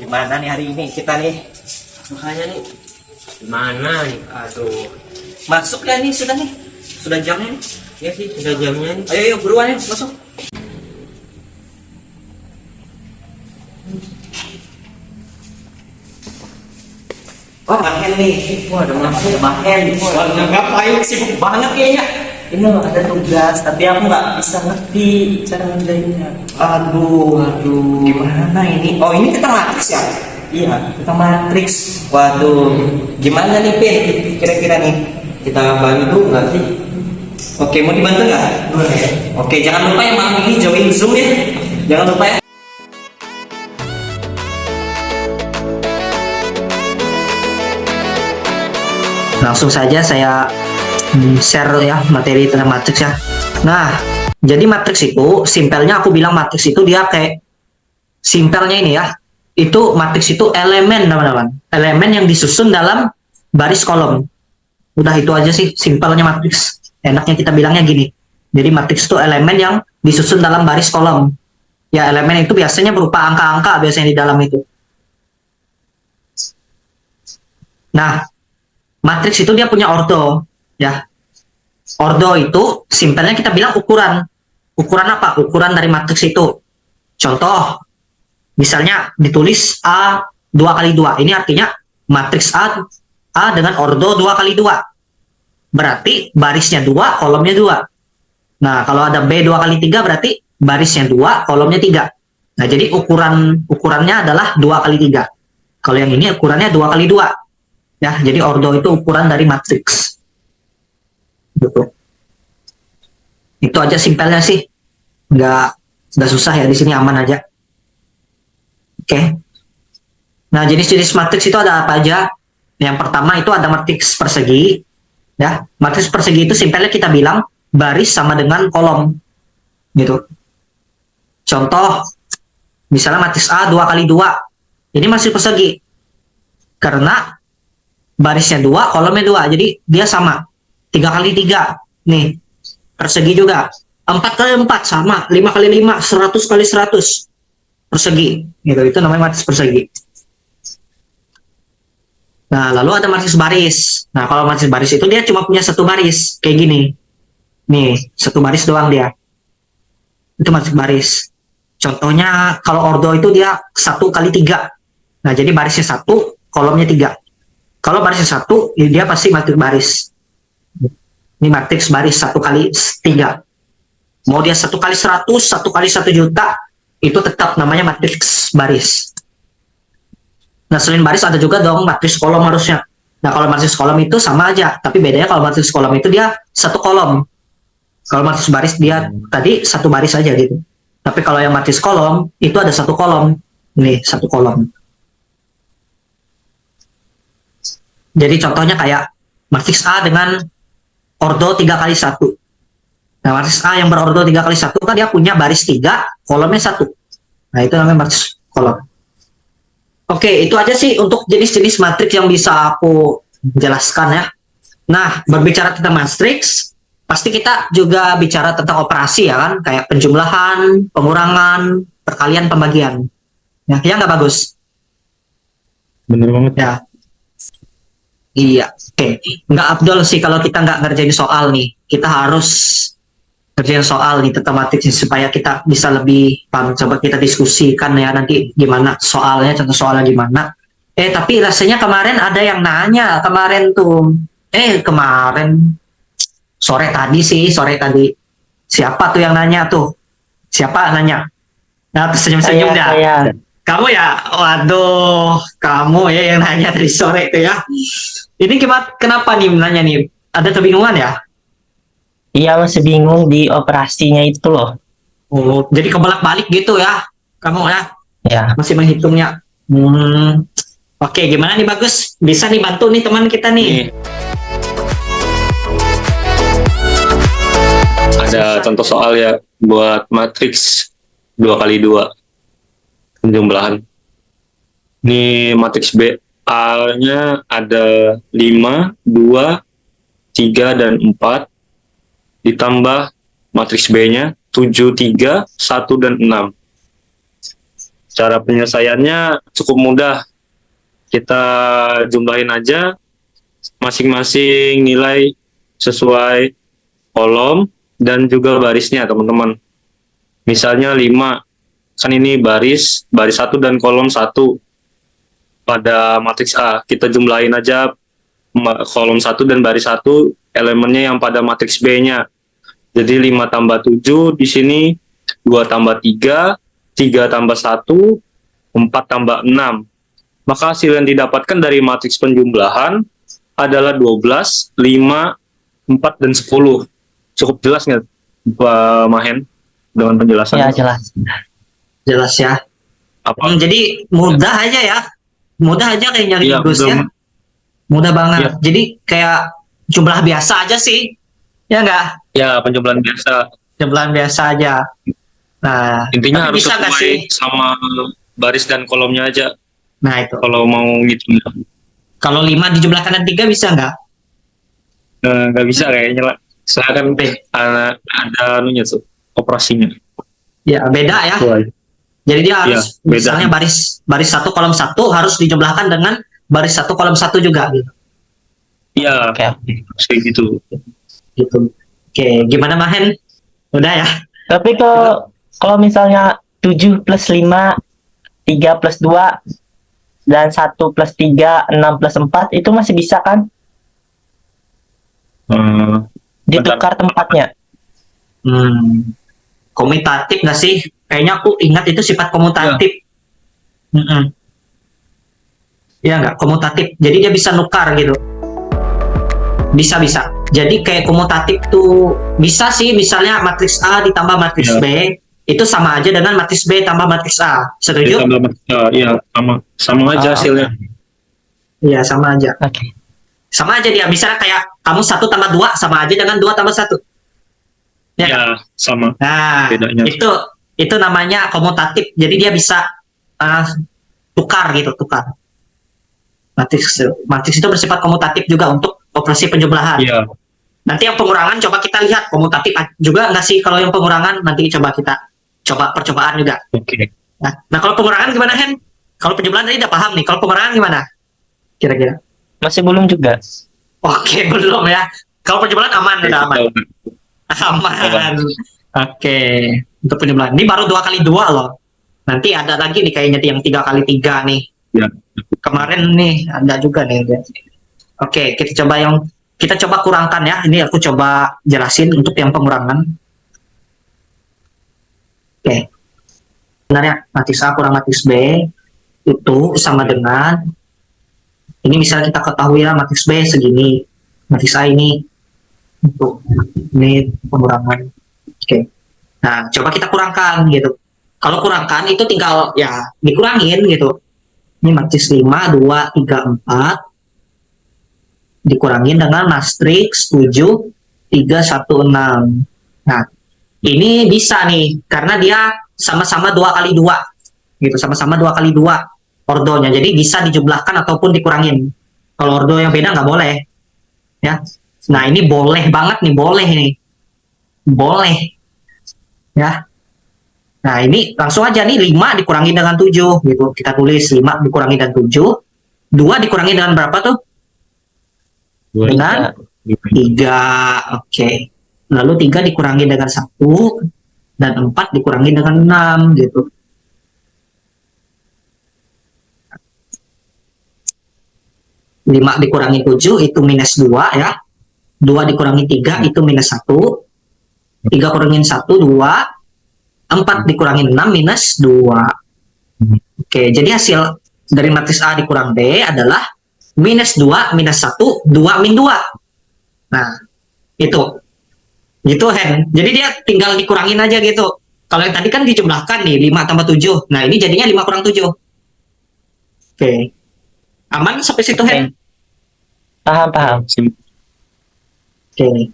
Gimana nih hari ini kita nih? Makanya nih, gimana nih? Aduh, Masuk ya nih sudah nih. Sudah jamnya nih. ya sih sudah jamnya nih. Ayo ayo buruan ya masuk. Wah, Mahen nih. Wah, ada masuk. Mahen. Wah, ngapain sibuk banget kayaknya. Ini loh ada tugas, tapi aku nggak bisa ngerti cara ngerjainnya. Aduh. Gimana ini? Oh, ini kita matrix ya? Iya, kita matrix. Waduh. Gimana nih, Pin? Kira-kira nih. Kita bantu nggak sih? Oke, mau dibantu nggak? Boleh. Oke, jangan lupa ya malam ini join Zoom ya. Jangan lupa ya. Langsung saja saya share ya materi tentang matriks ya. Nah, jadi matriks itu, simpelnya aku bilang matriks itu dia kayak simpelnya ini ya. Itu matriks itu elemen teman-teman. Elemen yang disusun dalam baris kolom. Udah itu aja sih simpelnya matriks. Enaknya kita bilangnya gini. Jadi matriks itu elemen yang disusun dalam baris kolom. Ya, elemen itu biasanya berupa angka-angka biasanya di dalam itu. Nah, matriks itu dia punya ordo, ya. Ordo itu simpelnya kita bilang ukuran. Ukuran apa? Ukuran dari matriks itu. Contoh, misalnya ditulis A 2 kali 2. Ini artinya matriks A dengan ordo 2 kali 2. Berarti barisnya 2, kolomnya 2. Nah, kalau ada B 2 kali 3 berarti barisnya 2, kolomnya 3. Nah, jadi ukurannya adalah 2 kali 3. Kalau yang ini ukurannya 2 kali 2. Ya, jadi ordo itu ukuran dari matriks. Gitu. Itu aja simpelnya sih. Nggak susah ya, di sini aman aja. Oke. Nah, jenis-jenis matriks itu ada apa aja? Yang pertama itu ada matriks persegi. Ya, matriks persegi itu simpelnya kita bilang baris sama dengan kolom. Gitu. Contoh, misalnya matriks A 2 kali 2. Ini matriks persegi. Karena barisnya 2, kolomnya 2. Jadi dia sama. 3 kali 3. Nih, persegi juga. 4 kali 4 sama. 5 kali 5, 100 kali 100. Persegi. Gitu. Itu namanya matriks persegi. Nah, lalu ada matriks baris. Nah, kalau matriks baris itu dia cuma punya satu baris. Kayak gini. Nih, satu baris doang dia. Itu matriks baris. Contohnya, kalau ordo itu dia 1 kali 3. Nah, jadi barisnya 1, kolomnya 3. Kalau barisnya 1, dia pasti matriks baris. Ini matriks baris 1 kali 3. Mau dia 1 kali 100, 1 kali 1 juta, itu tetap namanya matriks baris. Nah, selain baris ada juga dong matriks kolom harusnya. Nah, kalau matriks kolom itu sama aja, tapi bedanya kalau matriks kolom itu dia 1 kolom. Kalau matriks baris dia tadi 1 baris aja gitu. Tapi kalau yang matriks kolom, itu ada 1 kolom. Ini 1 kolom. Jadi contohnya kayak matriks A dengan ordo 3 kali 1. Nah, matriks A yang berordo 3 kali 1 kan dia punya baris 3, kolomnya 1. Nah, itu namanya matriks kolom. Oke, itu aja sih untuk jenis-jenis matriks yang bisa aku jelaskan ya. Nah, berbicara tentang matriks, pasti kita juga bicara tentang operasi ya kan, kayak penjumlahan, pengurangan, perkalian, pembagian. Ya nggak bagus? Bener banget ya. Iya, oke. Nggak abdol sih kalau kita nggak ngerjain soal nih. Kita harus ngerjain soal nih tentang matriks supaya kita bisa lebih paham. Coba kita diskusikan ya nanti gimana soalnya, contoh soalnya gimana. Tapi rasanya kemarin ada yang nanya kemarin tuh. Kemarin sore tadi. Siapa tuh yang nanya tuh? Siapa nanya? Nah, senyum-senyum dah. Kamu ya? Waduh, kamu ya yang nanya tadi sore itu ya. Ini kenapa nih nanya nih? Ada kebingungan ya? Iya, masih bingung di operasinya itu loh. Oh, jadi kebolak-balik gitu ya? Kamu ya? Ya. Masih menghitungnya. Oke, gimana nih Bagus? Bisa nih bantu nih teman kita nih. Ada contoh soal ya buat matriks 2 kali 2 penjumlahan. Ini matriks B. A-nya ada 5, 2, 3, dan 4. Ditambah matriks B-nya 7, 3, 1, dan 6. Cara penyelesaiannya cukup mudah. Kita jumlahin aja masing-masing nilai sesuai kolom dan juga barisnya, teman-teman. Misalnya 5, kan ini baris 1 dan kolom 1 pada matriks A. Kita jumlahin aja kolom 1 dan baris 1 elemennya yang pada matriks B-nya. Jadi 5 tambah 7 di sini, 2 tambah 3, 3 tambah 1, 4 tambah 6. Maka hasil yang didapatkan dari matriks penjumlahan adalah 12, 5, 4, dan 10. Cukup jelas nggak, Pak Mahen, dengan penjelasannya? Ya, jelas. Jelas ya. Apa? Jadi mudah aja ya. Mudah aja kayak nyari Iya, Gus ya. betul. Mudah banget. Iya. Jadi kayak jumlah biasa aja sih. Ya nggak? Ya, penjumlahan biasa. Jumlah biasa aja. Nah, Intinya tapi harus bisa nggak sih? sesuai sama baris dan kolomnya aja Nah itu. kalau mau ngitung. Kalau 5 dijumlahkan dengan 3 bisa nggak? Nggak bisa kayaknya lah. Soalnya kan ada anunya tuh, operasinya. Ya beda ya. Sesuai. Jadi dia harus Iya, beda. misalnya baris 1 kolom 1 harus dijumlahkan dengan baris 1 kolom 1 juga gitu. Iya, Oke. kayak gitu. Gitu. Oke, gimana Mahen? Udah ya? Tapi kalau misalnya 7 plus 5, 3 plus 2, dan 1 plus 3, 6 plus 4, itu masih bisa kan? Ditukar tempatnya. Komutatif nggak sih? Kayaknya aku ingat itu sifat komutatif. Ya nggak, komutatif. Jadi dia bisa nukar gitu. Bisa. Jadi kayak komutatif tuh bisa sih, misalnya matriks A ditambah matriks Ya. B, itu sama aja dengan matriks B tambah matriks A. Setuju? Iya, sama aja Oh, hasilnya. Iya, sama aja. Oke. Sama aja dia. Misalnya kayak kamu 1 tambah 2 sama aja dengan 2 tambah 1. Ya. Iya, sama. Nah, Bedanya. itu namanya komutatif. Jadi dia bisa tukar. Matriks itu bersifat komutatif juga untuk operasi penjumlahan. Iya. Nanti yang pengurangan coba kita lihat komutatif juga nggak sih? Kalau yang pengurangan nanti coba kita percobaan juga. Oke. Nah kalau pengurangan gimana Hen? Kalau penjumlahan tadi udah paham nih. Kalau pengurangan gimana? Kira-kira? Masih belum juga. Oke, belum ya. Kalau penjumlahan aman, udah aman. Aman. Oke. Untuk penjumlahan. Ini baru 2 kali 2 loh. Nanti ada lagi nih kayaknya yang 3 kali 3 nih. Ya. Kemarin nih ada juga nih. Oke, kita coba kurangkan ya. Ini aku coba jelasin untuk yang pengurangan. Oke. Sebenarnya matriks A kurang matriks B itu sama dengan ini, misalnya kita ketahui ya matriks B segini, matriks A ini untuk ini pengurangan. Oke. Nah, coba kita kurangkan gitu. Kalau kurangkan itu tinggal ya dikurangin gitu. Ini matriks 5, 2, 3, 4 dikurangin dengan matriks 7, 3, 1, 6. Nah, ini bisa nih karena dia sama-sama 2 kali 2 gitu, sama-sama 2 kali 2 ordonya. Jadi bisa dijumlahkan ataupun dikurangin. Kalau ordo yang beda nggak boleh. Ya. Nah, ini boleh banget nih, boleh nih. Boleh. Ya. Nah, ini langsung aja nih 5 dikurangi dengan 7 gitu. Kita tulis 5 dikurangi dengan 7. 2 dikurangi dengan berapa tuh? Dengan 3. Oke. Lalu 3 dikurangi dengan 1 dan 4 dikurangi dengan 6 gitu. Lima dikurangi 7 itu minus 2 ya. 2 dikurangi 3 itu minus 1. 3 kurangin 1, 2. 4 dikurangi 6 minus 2. Oke, jadi hasil dari matriks A dikurang B adalah minus 2, minus 1, 2 min 2. Nah, itu. Gitu, Hen. Jadi dia tinggal dikurangin aja gitu. Kalau yang tadi kan dijumlahkan nih, 5 tambah 7. Nah, ini jadinya 5 kurang 7. Oke. Aman sampai situ, Hen? Paham. Oke.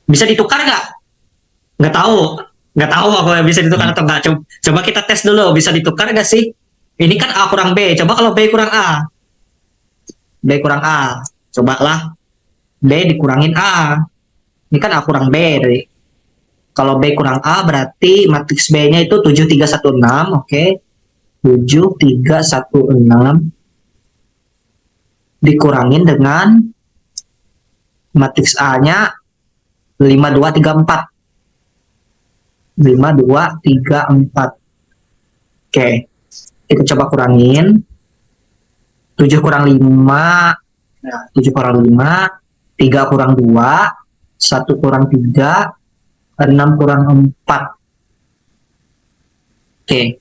Bisa ditukar nggak? Nggak tahu aku bisa ditukar atau nggak. Coba kita tes dulu, bisa ditukar nggak sih? Ini kan A kurang B. Coba kalau B kurang A. B kurang A. Cobalah. B dikurangin A. Ini kan A kurang B tadi. Kalau B kurang A berarti matriks B-nya itu 7, 3, 1, 6. Oke. 7, 3, 1, 6 dikurangin dengan matriks A-nya 5, 2, 3, 4. 5, 2, 3, 4. Oke, kita coba kurangin. 7 kurang 5, nah, 7 kurang 5, 3 kurang 2, 1 kurang 3, 6 kurang 4. Oke.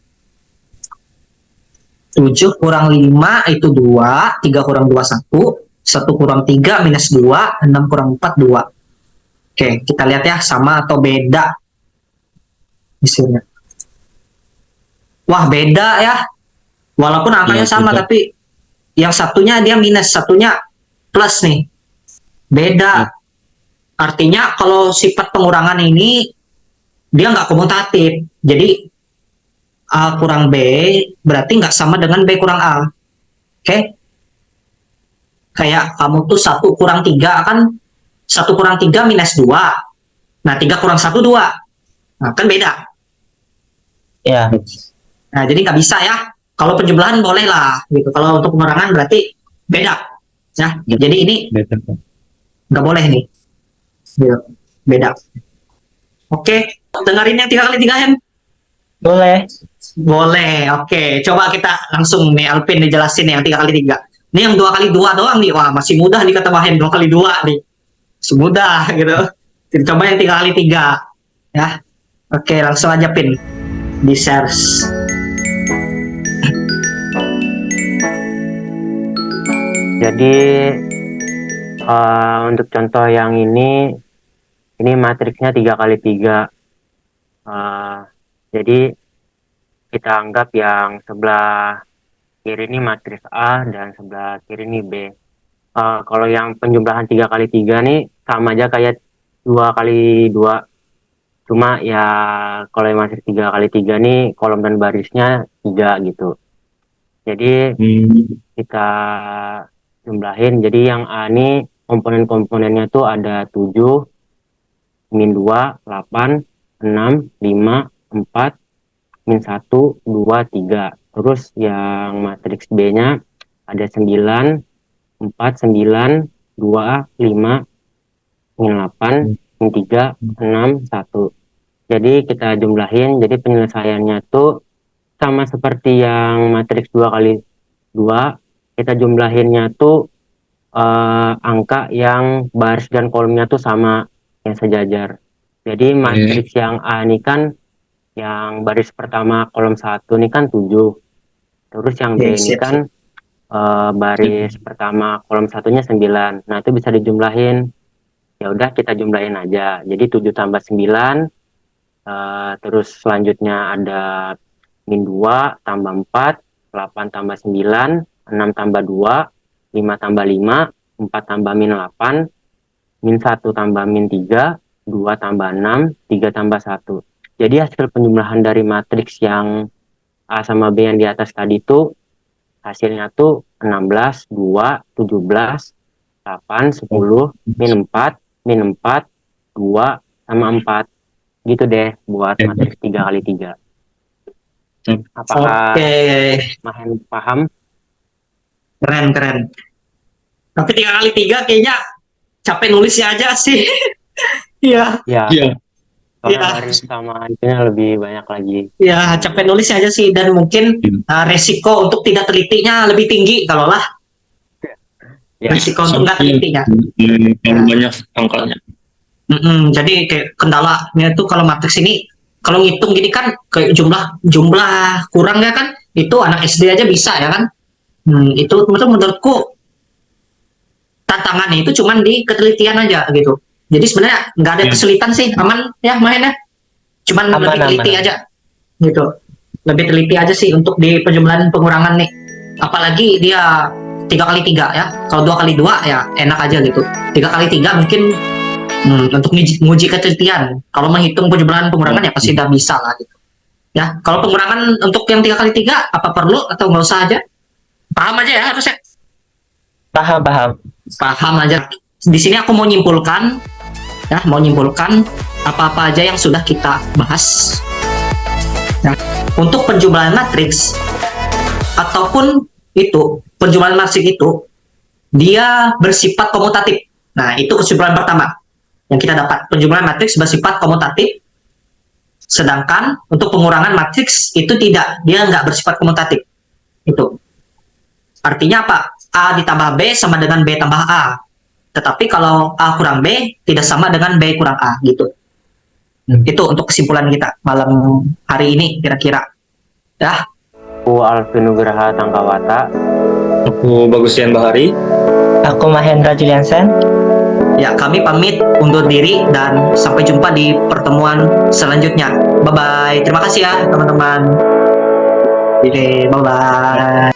7 kurang 5 itu 2, 3 kurang 2, 1, 1 kurang 3 minus 2, 6 kurang 4, 2. Oke, kita lihat ya, sama atau beda hasilnya. Wah, beda ya. Walaupun angkanya Iya, sama, beda. tapi yang satunya dia minus, satunya plus nih. Beda. Artinya kalau sifat pengurangan ini dia nggak komutatif. Jadi A kurang B berarti nggak sama dengan B kurang A. Oke? Kayak kamu tuh 1 kurang 3 kan 1 kurang 3 minus 2. Nah, 3 kurang 1, 2. Nah, kan beda. Ya, Nah, jadi nggak bisa ya. Kalau penjumlahan boleh lah gitu. Kalau untuk pengurangan berarti beda. Ya, jadi ini Beda. nggak boleh nih. Gitu. Beda. Oke, dengerin yang 3 kali 3 Hen. boleh. Boleh, oke. Coba kita langsung nih Alvin dijelasin yang 3 kali 3. Ini yang 2 kali 2 doang nih. Wah, masih mudah nih kata Mahen 2 kali 2 nih. Masih mudah gitu. Kita coba yang 3 kali 3. Ya. Oke, langsung aja Pin. Di shares. Jadi untuk contoh yang ini matriksnya 3 kali 3. Jadi kita anggap yang sebelah kiri ini matriks A dan sebelah kiri ini B. Kalau yang penjumlahan 3 kali 3 nih sama aja kayak 2 kali 2. Cuma ya kalau yang matriks 3 kali 3 nih kolom dan barisnya 3 gitu. Jadi kita jumlahin. Jadi yang A ini komponen-komponennya tuh ada 7, min 2, 8, 6, 5, 4, min 1, 2, 3. Terus yang matriks B-nya ada 9, 4, 9, 2, 5, min 8, min 3, 6, 1. Jadi kita jumlahin. Jadi penyelesaiannya tuh sama seperti yang matriks 2 kali 2. Kita jumlahinnya tuh angka yang baris dan kolomnya tuh sama, yang sejajar. Jadi matriks yang A ini kan yang baris pertama kolom 1 ini kan 7. Terus yang B ini kan baris pertama kolom 1-nya 9. Nah, itu bisa dijumlahin. Ya udah kita jumlahin aja. Jadi 7 tambah 9, terus selanjutnya ada min 2 tambah 4, 8 tambah 9, 6 tambah 2, 5 tambah 5, 4 tambah min 8, min 1 tambah min 3, 2 tambah 6, 3 tambah 1. Jadi hasil penjumlahan dari matriks yang A sama B yang di atas tadi itu hasilnya tuh 16, 2, 17, 8, 10, min 4, min 4, 2, sama 4. Gitu deh buat matriks 3 kali 3. Apakah Mahen paham? Keren, keren. Tapi 3 kali 3 kayaknya capek nulisnya aja sih. Iya. Ya. Iya. Soalnya Iya. baris sama itunya lebih banyak lagi. Ya, capek nulisnya aja sih. Dan mungkin resiko untuk tidak telitinya lebih tinggi kalau lah. Ya. Resiko untuk nggak telitinya. Kalau banyak angkanya. Jadi kayak kendalanya tuh kalau matriks ini, kalau ngitung gini kan kayak jumlah kurang ya kan, itu anak SD aja bisa ya kan. Itu menurutku tantangannya itu cuman di ketelitian aja gitu. Jadi sebenarnya nggak ada kesulitan sih, aman ya mainnya. Cuman Aman, lebih teliti aman. aja gitu. Lebih teliti aja sih untuk di penjumlahan pengurangan nih. Apalagi dia 3 kali 3 ya. Kalau 2 kali 2 ya enak aja gitu. 3 kali 3 mungkin untuk nguji ketelitian. Kalau menghitung penjumlahan pengurangan ya pasti udah bisa lah gitu. Ya, kalau pengurangan untuk yang 3 kali 3 apa perlu atau nggak usah aja? Paham aja ya harusnya. Paham, paham. Paham aja. Di sini aku mau nyimpulkan apa-apa aja yang sudah kita bahas. Nah, untuk penjumlahan matriks ataupun itu penjumlahan matrik itu dia bersifat komutatif. Nah, itu kesimpulan pertama yang kita dapat. Penjumlahan matriks bersifat komutatif, sedangkan untuk pengurangan matriks itu tidak, dia nggak bersifat komutatif. Itu artinya apa? A ditambah B sama dengan B tambah A. Tetapi kalau A kurang B tidak sama dengan B kurang A gitu. Itu untuk kesimpulan kita malam hari ini kira-kira. Ya, Aku Alvin Nugraha Tangkawata. Aku Bagustian Bahari. Aku Mahendra Juliansen. ya kami pamit undur diri dan sampai jumpa di pertemuan selanjutnya. Bye bye. Terima kasih ya teman-teman. Oke, bye bye.